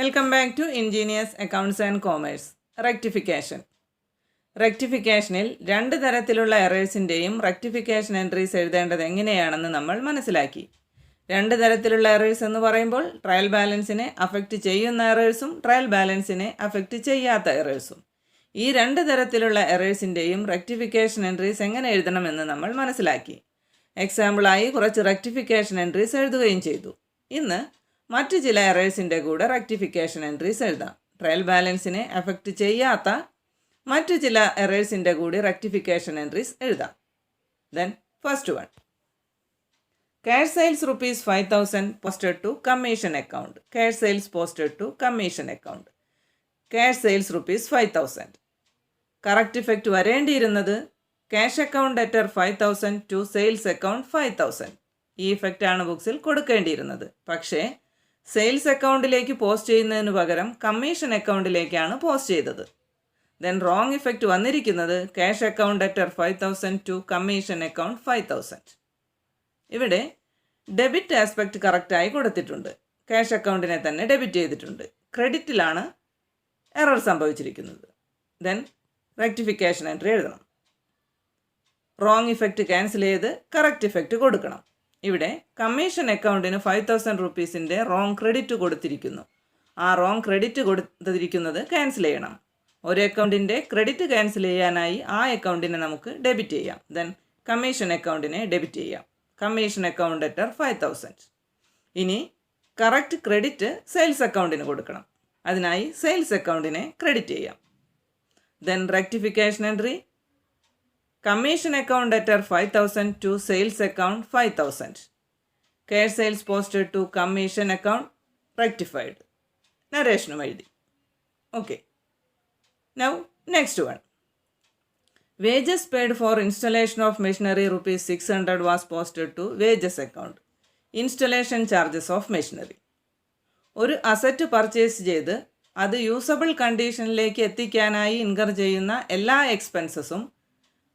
Welcome back to engineers accounts and commerce. റെക്ടിഫിക്കേഷനിൽ രണ്ട് തരത്തിലുള്ള എറേഴ്സിൻ്റെയും റെക്ടിഫിക്കേഷൻ എൻട്രീസ് എഴുതേണ്ടത് എങ്ങനെയാണെന്ന് നമ്മൾ മനസ്സിലാക്കി. രണ്ട് തരത്തിലുള്ള എറേഴ്സ് എന്ന് പറയുമ്പോൾ ട്രയൽ ബാലൻസിനെ അഫക്റ്റ് ചെയ്യുന്ന എറേഴ്സും ട്രയൽ ബാലൻസിനെ അഫക്റ്റ് ചെയ്യാത്ത എറേഴ്സും. ഈ രണ്ട് തരത്തിലുള്ള എറേഴ്സിൻ്റെയും റെക്ടിഫിക്കേഷൻ എൻട്രീസ് എങ്ങനെ എഴുതണമെന്ന് നമ്മൾ മനസ്സിലാക്കി. എക്സാമ്പിളായി കുറച്ച് റെക്ടിഫിക്കേഷൻ എൻട്രീസ് എഴുതുകയും ചെയ്തു. ഇന്ന് മറ്റ് ചില എറേഴ്സിൻ്റെ കൂടെ റെക്ടിഫിക്കേഷൻ എൻട്രീസ് എഴുതാം. ട്രയൽ ബാലൻസിനെ അഫക്റ്റ് ചെയ്യാത്ത മറ്റു ചില എറേഴ്സിൻ്റെ കൂടി റെക്ടിഫിക്കേഷൻ എൻട്രീസ് എഴുതാം. Then first one, cash sales rupees 5,000 posted to commission account. Cash sales posted to commission account. Cash sales rupees 5,000. Correct effect വരേണ്ടിയിരുന്നത് cash account debtor 5,000 to sales account 5,000. ഈ ഇഫക്റ്റാണ് ബുക്സിൽ കൊടുക്കേണ്ടിയിരുന്നത്. പക്ഷേ sales അക്കൗണ്ടിലേക്ക് post ചെയ്യുന്നതിന് പകരം commission അക്കൗണ്ടിലേക്കാണ് post ചെയ്തത്. Then wrong effect വന്നിരിക്കുന്നത് cash account debtor 5,000 to commission account 5,000. ഇവിടെ ഡെബിറ്റ് ആസ്പെക്റ്റ് കറക്റ്റായി കൊടുത്തിട്ടുണ്ട്. ക്യാഷ് അക്കൗണ്ടിനെ തന്നെ ഡെബിറ്റ് ചെയ്തിട്ടുണ്ട്. ക്രെഡിറ്റിലാണ് എറർ സംഭവിച്ചിരിക്കുന്നത്. ദെൻ റെക്ടിഫിക്കേഷൻ എൻട്രി എഴുതണം. റോങ് ഇഫക്റ്റ് ക്യാൻസൽ ചെയ്ത് കറക്റ്റ് ഇഫക്റ്റ് കൊടുക്കണം. ഇവിടെ കമ്മീഷൻ അക്കൗണ്ടിന് 5,000 റുപ്പീസിൻ്റെ റോങ് ക്രെഡിറ്റ് കൊടുത്തിരിക്കുന്നു. ആ റോങ് ക്രെഡിറ്റ് കൊടുത്തിരിക്കുന്നത് ക്യാൻസൽ ചെയ്യണം. ഒരു അക്കൗണ്ടിൻ്റെ ക്രെഡിറ്റ് ക്യാൻസൽ ചെയ്യാനായി ആ അക്കൗണ്ടിനെ നമുക്ക് ഡെബിറ്റ് ചെയ്യാം. ദെൻ കമ്മീഷൻ അക്കൗണ്ടിനെ ഡെബിറ്റ് ചെയ്യാം. Commission account debtor 5,000. ഇനി കറക്റ്റ് ക്രെഡിറ്റ് സെയിൽസ് അക്കൗണ്ടിന് കൊടുക്കണം. അതിനായി സെയിൽസ് അക്കൗണ്ടിനെ ക്രെഡിറ്റ് ചെയ്യാം. Then rectification entry, commission account debtor 5,000 to sales account 5,000. Cash sales posted to commission account rectified. നരേഷനും എഴുതി. Okay. Now next one, wages paid for installation of machinery rupees 600 was posted to wages account. Installation charges of machinery. ഒരു asset purchase ചെയ്ത് അത് usable കണ്ടീഷനിലേക്ക് എത്തിക്കാനായി incur ചെയ്യുന്ന എല്ലാ എക്സ്പെൻസസും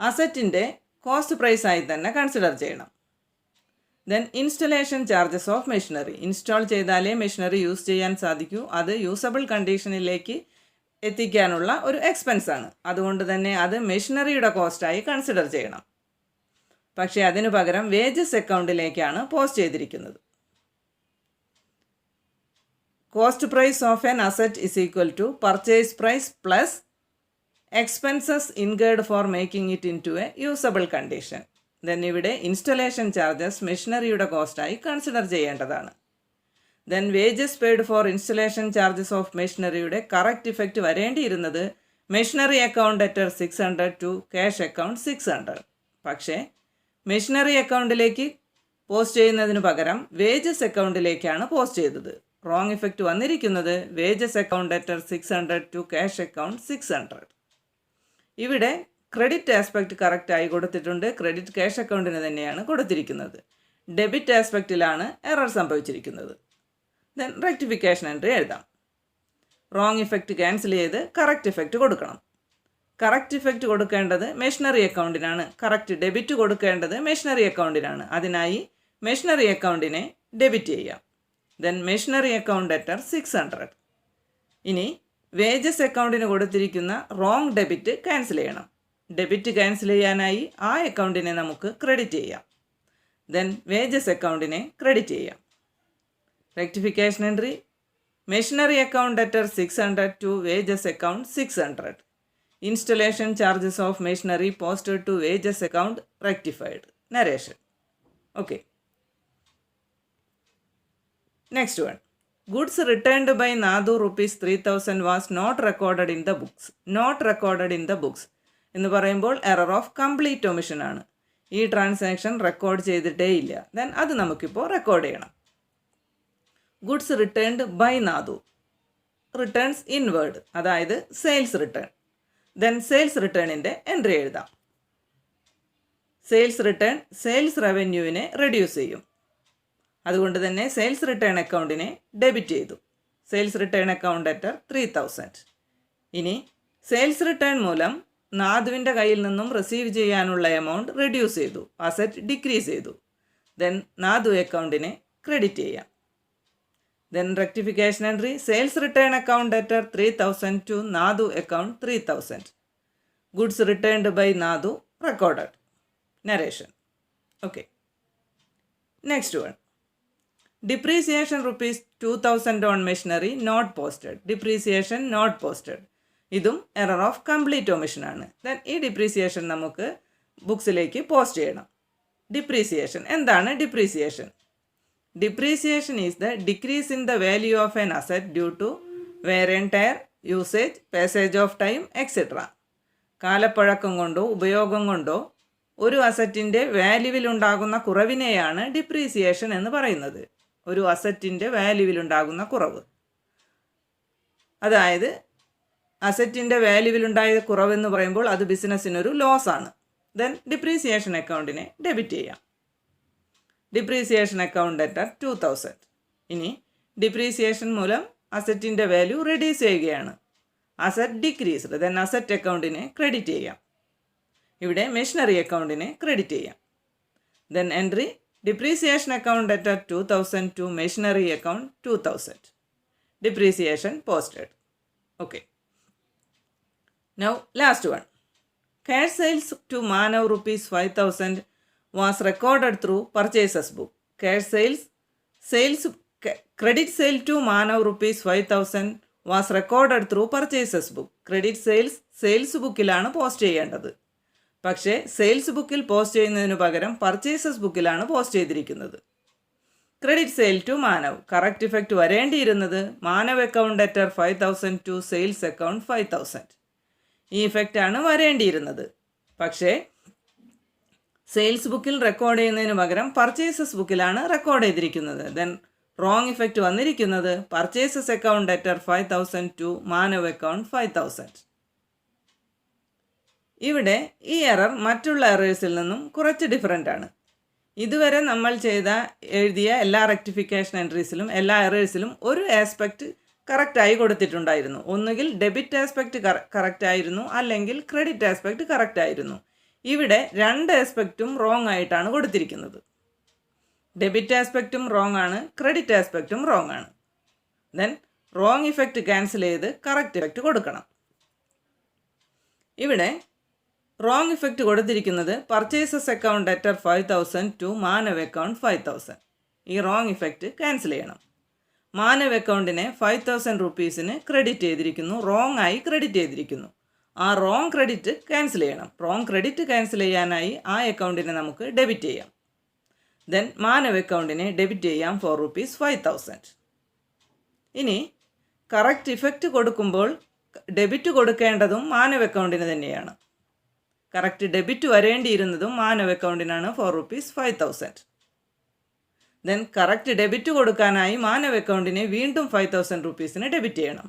അസറ്റിൻ്റെ cost പ്രൈസായി തന്നെ consider ചെയ്യണം. Then installation charges of machinery. Install ചെയ്താലേ machinery use ചെയ്യാൻ സാധിക്കൂ. അത് യൂസബിൾ കണ്ടീഷനിലേക്ക് എത്തിക്കാനുള്ള ഒരു എക്സ്പെൻസാണ്. അതുകൊണ്ട് തന്നെ അത് മെഷീനറിയുടെ കോസ്റ്റായി കൺസിഡർ ചെയ്യണം. പക്ഷേ അതിനു പകരം വേജസ് അക്കൗണ്ടിലേക്കാണ് പോസ്റ്റ് ചെയ്തിരിക്കുന്നത്. Cost price of an asset is equal to purchase price plus expenses incurred for making it into a usable condition. Then ഇവിടെ ഇൻസ്റ്റലേഷൻ ചാർജസ് മെഷീനറിയുടെ കോസ്റ്റായി കൺസിഡർ ചെയ്യേണ്ടതാണ്. Then wages paid for installation charges of മെഷീനറിയുടെ correct effect വരേണ്ടിയിരുന്നത് machinery account debtor 600 to cash account 600. പക്ഷേ machinery അക്കൗണ്ടിലേക്ക് post ചെയ്യുന്നതിന് പകരം വേജസ് അക്കൗണ്ടിലേക്കാണ് പോസ്റ്റ് ചെയ്തത്. റോങ് ഇഫക്റ്റ് വന്നിരിക്കുന്നത് wages account debtor 600 to cash account 600. ഇവിടെ ക്രെഡിറ്റ് ആസ്പെക്റ്റ് കറക്റ്റായി കൊടുത്തിട്ടുണ്ട്. ക്രെഡിറ്റ് ക്യാഷ് അക്കൗണ്ടിന് തന്നെയാണ് കൊടുത്തിരിക്കുന്നത്. ഡെബിറ്റ് ആസ്പെക്റ്റിലാണ് എറർ സംഭവിച്ചിരിക്കുന്നത്. ദെൻ റെക്ടിഫിക്കേഷൻ എൻട്രി എഴുതാം. റോങ് ഇഫക്റ്റ് ക്യാൻസൽ ചെയ്ത് കറക്റ്റ് ഇഫക്റ്റ് കൊടുക്കണം. കറക്റ്റ് ഇഫക്റ്റ് കൊടുക്കേണ്ടത് മെഷീനറി അക്കൗണ്ടിനാണ്. കറക്റ്റ് ഡെബിറ്റ് കൊടുക്കേണ്ടത് മെഷീനറി അക്കൗണ്ടിനാണ്. അതിനായി മെഷീനറി അക്കൗണ്ടിനെ ഡെബിറ്റ് ചെയ്യാം. Then machinery account debtor 600. ഇനി വേജസ് അക്കൗണ്ടിന് കൊടുത്തിരിക്കുന്ന റോങ് ഡെബിറ്റ് ക്യാൻസൽ ചെയ്യണം. ഡെബിറ്റ് ക്യാൻസൽ ചെയ്യാനായി ആ അക്കൗണ്ടിനെ നമുക്ക് ക്രെഡിറ്റ് ചെയ്യാം. ദെൻ വേജസ് അക്കൗണ്ടിനെ ക്രെഡിറ്റ് ചെയ്യാം. Rectification entry, machinery account debtor 600 to wages account 600. Installation charges of machinery posted to wages account rectified. Narration. Okay. Next one, goods returned by നാദു rupees 3,000 was not recorded in the books. Not recorded in the books എന്ന് പറയുമ്പോൾ error of complete omission ആണ്. ഈ transaction record ചെയ്തിട്ടേ ഇല്ല. Then അത് നമുക്കിപ്പോൾ record ചെയ്യണം. Goods returned by Nadu, returns inward, അതായത് സെയിൽസ് റിട്ടേൺ. ദെൻ സെയിൽസ് റിട്ടേണിൻ്റെ എൻട്രി എഴുതാം. സെയിൽസ് റിട്ടേൺ സെയിൽസ് റവന്യൂവിനെ റെഡ്യൂസ് ചെയ്യും. അതുകൊണ്ട് തന്നെ സെയിൽസ് റിട്ടേൺ അക്കൗണ്ടിനെ ഡെബിറ്റ് ചെയ്തു. Sales return account debtor 3,000. ഇനി സെയിൽസ് റിട്ടേൺ മൂലം നാദുവിൻ്റെ കയ്യിൽ നിന്നും റിസീവ് ചെയ്യാനുള്ള എമൗണ്ട് റെഡ്യൂസ് ചെയ്തു. അസറ്റ് ഡിക്രീസ് ചെയ്തു. ദെൻ നാദു അക്കൗണ്ടിനെ ക്രെഡിറ്റ് ചെയ്യാം. Then rectification entry, sales return account debtor 3000 to Nadu account 3000. Goods returned by Nadu recorded. Narration. Okay. Next one. Depreciation rupees 2000 on machinery not posted. Depreciation not posted. ഇതും error of complete omission ആണ്. Then ഈ depreciation നമുക്ക് ബുക്സിലേക്ക് post ചെയ്യണം. Depreciation എന്താണ്? Depreciation depreciation is the decrease in the value of an asset due to wear and tear, usage, passage of time etcetera. കാലപ്പഴക്കം കൊണ്ടോ ഉപയോഗം കൊണ്ടോ ഒരു അസറ്റിൻ്റെ വാല്യൂവിലുണ്ടാകുന്ന കുറവിനെയാണ് ഡിപ്രീസിയേഷൻ എന്ന് പറയുന്നത്. ഒരു അസറ്റിൻ്റെ വാല്യൂവിലുണ്ടാകുന്ന കുറവ്, അതായത് അസറ്റിൻ്റെ വാല്യൂവിലുണ്ടായ കുറവെന്ന് പറയുമ്പോൾ അത് ബിസിനസ്സിനൊരു ലോസ് ആണ്. ദെൻ ഡിപ്രീസിയേഷൻ അക്കൗണ്ടിനെ ഡെബിറ്റ് ചെയ്യാം. Depreciation account debtor 2000. ഇനി ഡിപ്രീസിയേഷൻ മൂലം അസറ്റിൻ്റെ വാല്യൂ റെഡ്യൂസ് ചെയ്യുകയാണ്. Asset decreased. ദെൻ അസറ്റ് അക്കൗണ്ടിനെ ക്രെഡിറ്റ് ചെയ്യാം. ഇവിടെ മെഷീനറി അക്കൗണ്ടിനെ ക്രെഡിറ്റ് ചെയ്യാം. Then entry depreciation account debtor 2000 to machinery account 2000. Depreciation posted. Okay. Now last one. Cash sales to Manav rupees 5000 was recorded through purchases book. Cash sales credit sale to Manav rupees 5000 was recorded through purchases book. Credit sales ബുക്കിലാണ് post ചെയ്യേണ്ടത്. പക്ഷേ sales ബുക്കിൽ post ചെയ്യുന്നതിന് പകരം purchases ബുക്കിലാണ് post ചെയ്തിരിക്കുന്നത്. Credit sale to Manav. Correct effect വരേണ്ടിയിരുന്നത് Manav account debtor 5000 to sales account 5000. ഈ ഇഫക്റ്റാണ് വരേണ്ടിയിരുന്നത്. പക്ഷേ സെയിൽസ് ബുക്കിൽ റെക്കോർഡ് ചെയ്യുന്നതിന് പകരം പർച്ചേസസ് ബുക്കിലാണ് റെക്കോർഡ് ചെയ്തിരിക്കുന്നത്. ദെൻ റോങ് ഇഫക്റ്റ് വന്നിരിക്കുന്നത് purchases account debtor 5000 to Manav account 5000. ഇവിടെ ഈ എറർ മറ്റുള്ള എറേഴ്സിൽ നിന്നും കുറച്ച് ഡിഫറൻ്റ് ആണ്. ഇതുവരെ നമ്മൾ എഴുതിയ എല്ലാ റെക്ടിഫിക്കേഷൻ എൻട്രീസിലും എല്ലാ എറേഴ്സിലും ഒരു ആസ്പെക്റ്റ് കറക്റ്റായി കൊടുത്തിട്ടുണ്ടായിരുന്നു. ഒന്നുകിൽ ഡെബിറ്റ് ആസ്പെക്റ്റ് കറക്റ്റ് ആയിരുന്നു, അല്ലെങ്കിൽ ക്രെഡിറ്റ് ആസ്പെക്റ്റ് കറക്റ്റ് ആയിരുന്നു. ഇവിടെ രണ്ട് ആസ്പെക്റ്റും റോങ് ആയിട്ടാണ് കൊടുത്തിരിക്കുന്നത്. ഡെബിറ്റ് ആസ്പെക്റ്റും റോങ് ആണ്, ക്രെഡിറ്റ് ആസ്പെക്റ്റും റോങ് ആണ്. ദെൻ റോങ് ഇഫക്റ്റ് ക്യാൻസൽ ചെയ്ത് കറക്റ്റ് ഇഫക്റ്റ് കൊടുക്കണം. ഇവിടെ റോങ് ഇഫക്റ്റ് കൊടുത്തിരിക്കുന്നത് purchases account debtor 5000 to Manav account 5000. ഈ റോങ് ഇഫക്റ്റ് ക്യാൻസൽ ചെയ്യണം. മാനവ് അക്കൗണ്ടിനെ 5000 റുപ്പീസിന് ക്രെഡിറ്റ് ചെയ്തിരിക്കുന്നു, റോങ് ആയി ക്രെഡിറ്റ് ചെയ്തിരിക്കുന്നു. ആ റോങ് ക്രെഡിറ്റ് ക്യാൻസൽ ചെയ്യണം. റോങ് ക്രെഡിറ്റ് ക്യാൻസൽ ചെയ്യാനായി ആ അക്കൗണ്ടിനെ നമുക്ക് ഡെബിറ്റ് ചെയ്യാം. ദെൻ മാനവ് അക്കൗണ്ടിനെ ഡെബിറ്റ് ചെയ്യാം ₹5000. ഇനി കറക്റ്റ് ഇഫക്റ്റ് കൊടുക്കുമ്പോൾ ഡെബിറ്റ് കൊടുക്കേണ്ടതും മാനവ് അക്കൗണ്ടിന് തന്നെയാണ്. കറക്റ്റ് ഡെബിറ്റ് വരേണ്ടിയിരുന്നതും മാനവ് അക്കൗണ്ടിനാണ് ₹5000. ദെൻ കറക്റ്റ് ഡെബിറ്റ് കൊടുക്കാനായി മാനവ് അക്കൗണ്ടിനെ വീണ്ടും 5000 റുപ്പീസിന് ഡെബിറ്റ് ചെയ്യണം.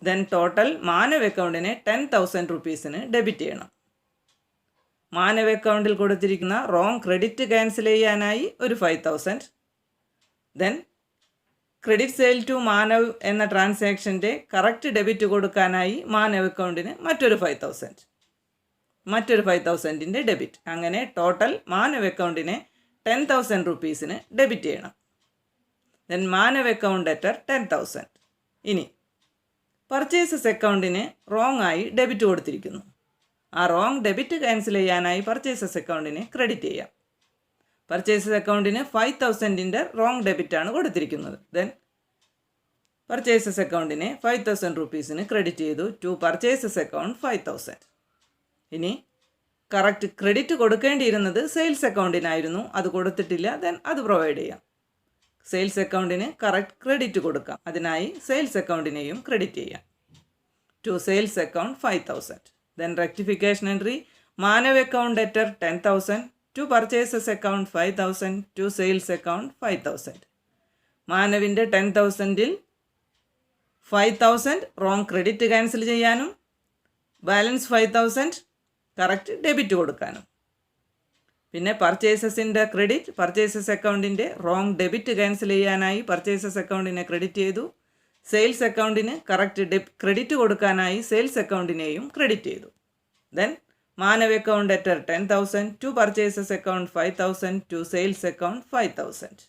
ദെൻ ടോട്ടൽ മാനവ് അക്കൗണ്ടിനെ 10,000 റുപ്പീസിന് ഡെബിറ്റ് ചെയ്യണം. മാനവ് അക്കൗണ്ടിൽ കൊടുത്തിരിക്കുന്ന റോങ് ക്രെഡിറ്റ് ക്യാൻസൽ ചെയ്യാനായി ഒരു 5000. Then credit sale to Manav എന്ന ട്രാൻസാക്ഷൻ്റെ കറക്റ്റ് ഡെബിറ്റ് കൊടുക്കാനായി മാനവ് അക്കൗണ്ടിന് മറ്റൊരു 5000. മറ്റൊരു 5000ൻ്റെ ഡെബിറ്റ്. അങ്ങനെ ടോട്ടൽ മാനവ് അക്കൗണ്ടിനെ 10,000 റുപ്പീസിന് ഡെബിറ്റ് ചെയ്യണം. Then Manav account debtor 10,000. ഇനി പർച്ചേസസ് അക്കൗണ്ടിന് റോങ് ആയി ഡെബിറ്റ് കൊടുത്തിരിക്കുന്നു. ആ റോങ് ഡെബിറ്റ് ക്യാൻസൽ ചെയ്യാനായി പർച്ചേസസ് അക്കൗണ്ടിനെ ക്രെഡിറ്റ് ചെയ്യാം. പർച്ചേസസ് അക്കൗണ്ടിന് 5,000ൻ്റെ റോങ് ഡെബിറ്റാണ് കൊടുത്തിരിക്കുന്നത്. ദെൻ പർച്ചേസസ് അക്കൗണ്ടിനെ 5,000 റുപ്പീസിന് ക്രെഡിറ്റ് ചെയ്തു ടു പർച്ചേസസ് അക്കൗണ്ട് 5,000. ഇനി കറക്റ്റ് ക്രെഡിറ്റ് കൊടുക്കേണ്ടിയിരുന്നത് സെയിൽസ് അക്കൗണ്ടിനായിരുന്നു, അത് കൊടുത്തിട്ടില്ല. ദെൻ അത് പ്രൊവൈഡ് ചെയ്യാം. സെയിൽസ് അക്കൗണ്ടിന് കറക്റ്റ് ക്രെഡിറ്റ് കൊടുക്കാം. അതിനായി സെയിൽസ് അക്കൗണ്ടിനെയും ക്രെഡിറ്റ് ചെയ്യാം to sales account 5,000. Then rectification entry Manav account debtor 10,000 to purchases account 5,000 to sales account 5,000. മാനവിൻ്റെ 10,000ൽ 5,000 റോങ് ക്രെഡിറ്റ് ക്യാൻസൽ ചെയ്യാനും ബാലൻസ് 5,000 കറക്റ്റ് ഡെബിറ്റ് കൊടുക്കാനും. പിന്നെ പർച്ചേസസിൻ്റെ ക്രെഡിറ്റ് പർച്ചേസസ് അക്കൗണ്ടിൻ്റെ റോങ് ഡെബിറ്റ് ക്യാൻസൽ ചെയ്യാനായി പർച്ചേസസ് അക്കൗണ്ടിനെ ക്രെഡിറ്റ് ചെയ്തു. സെയിൽസ് അക്കൗണ്ടിന് കറക്റ്റ് ക്രെഡിറ്റ് കൊടുക്കാനായി സെയിൽസ് അക്കൗണ്ടിനെയും ക്രെഡിറ്റ് ചെയ്തു. Then Manav account debtor 10,000 to purchases account 5,000 to sales account 5,000.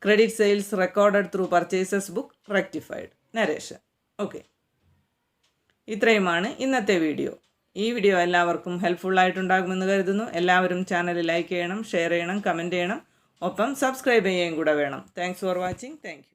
Credit sales recorded through purchases book rectified. Narration. Okay, ഇത്രയുമാണ് ഇന്നത്തെ വീഡിയോ. ഈ വീഡിയോ എല്ലാവർക്കും ഹെൽപ്ഫുള്ളായിട്ടുണ്ടാകുമെന്ന് കരുതുന്നു. എല്ലാവരും ചാനൽ ലൈക്ക് ചെയ്യണം, ഷെയർ ചെയ്യണം, കമൻറ്റ് ചെയ്യണം, ഒപ്പം സബ്സ്ക്രൈബ് ചെയ്യുകയും കൂടെ വേണം. Thanks for watching. Thank U.